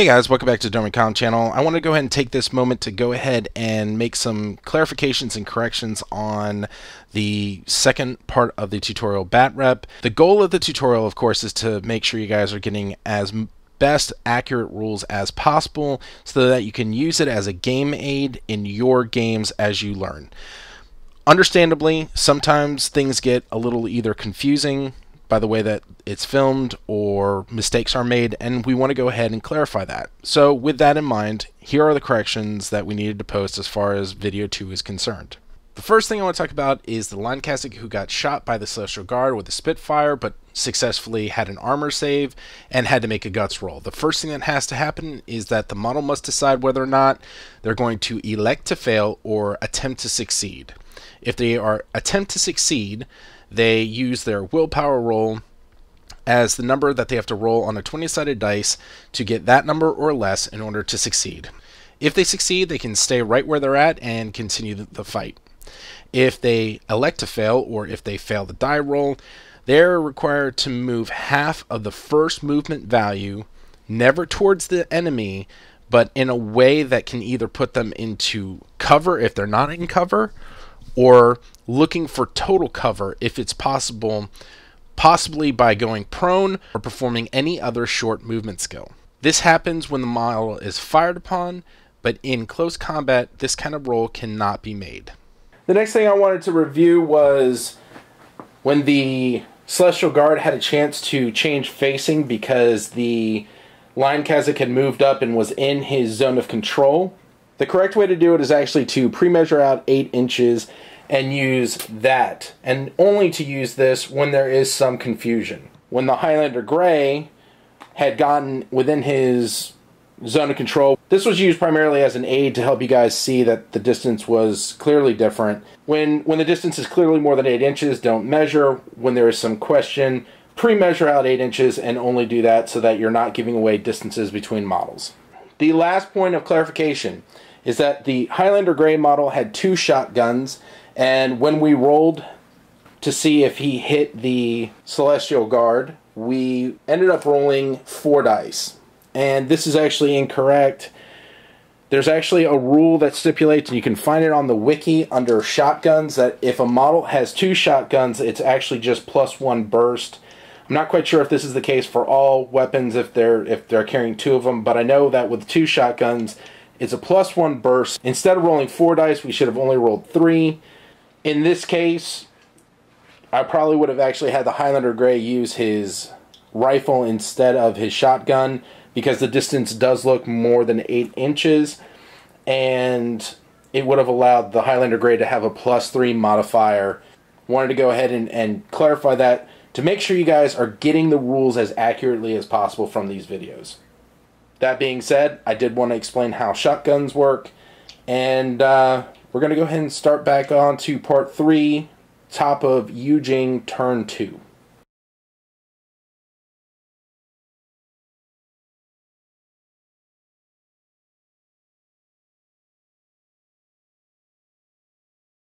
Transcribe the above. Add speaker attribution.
Speaker 1: Hey guys, welcome back to the Dermicon channel. I want to go ahead and take this moment to go ahead and make some clarifications and corrections on the second part of the tutorial, Baterp. The goal of the tutorial, of course, is to make sure you guys are getting as best accurate rules as possible so that you can use it as a game aid in your games as you learn. Understandably, sometimes things get a little either confusing by the way that it's filmed or mistakes are made, and we want to go ahead and clarify that. So with that in mind, here are the corrections that we needed to post as far as video 2 is concerned. The first thing I want to talk about is the line Kazakh who got shot by the Celestial Guard with a Spitfire but successfully had an armor save and had to make a guts roll. The first thing that has to happen is that the model must decide whether or not they're going to elect to fail or attempt to succeed. If they are attempt to succeed, they use their willpower roll as the number that they have to roll on a 20-sided dice to get that number or less in order to succeed. If they succeed, they can stay right where they're at and continue the fight. If they elect to fail, or if they fail the die roll, they're required to move half of the first movement value, never towards the enemy, but in a way that can either put them into cover if they're not in cover, or looking for total cover if it's possible, possibly by going prone or performing any other short movement skill. This happens when the model is fired upon, but in close combat, this kind of roll cannot be made.
Speaker 2: The next thing I wanted to review was when the Celestial Guard had a chance to change facing because the line Kazakh had moved up and was in his zone of control. The correct way to do it is actually to pre-measure out 8 inches and use that, and only to use this when there is some confusion. When the Highlander Grey had gotten within his zone of control, this was used primarily as an aid to help you guys see that the distance was clearly different. When the distance is clearly more than 8 inches, don't measure. When there is some question, pre-measure out 8 inches and only do that so that you're not giving away distances between models. The last point of clarification is that the Highlander Grey model had 2 shotguns, and when we rolled to see if he hit the Celestial Guard, we ended up rolling 4 dice. And this is actually incorrect. There's actually a rule that stipulates, and you can find it on the wiki under shotguns, that if a model has 2 shotguns, it's actually just +1 burst. I'm not quite sure if this is the case for all weapons if they're carrying 2 of them, but I know that with 2 shotguns, it's a +1 burst. Instead of rolling 4 dice, we should have only rolled 3. In this case, I probably would have actually had the Highlander Grey use his rifle instead of his shotgun, because the distance does look more than 8 inches, and it would have allowed the Highlander Grey to have a +3 modifier. Wanted to go ahead and clarify that to make sure you guys are getting the rules as accurately as possible from these videos. That being said, I did want to explain how shotguns work, and we're going to go ahead and start back on to part 3, top of Yujing, turn 2.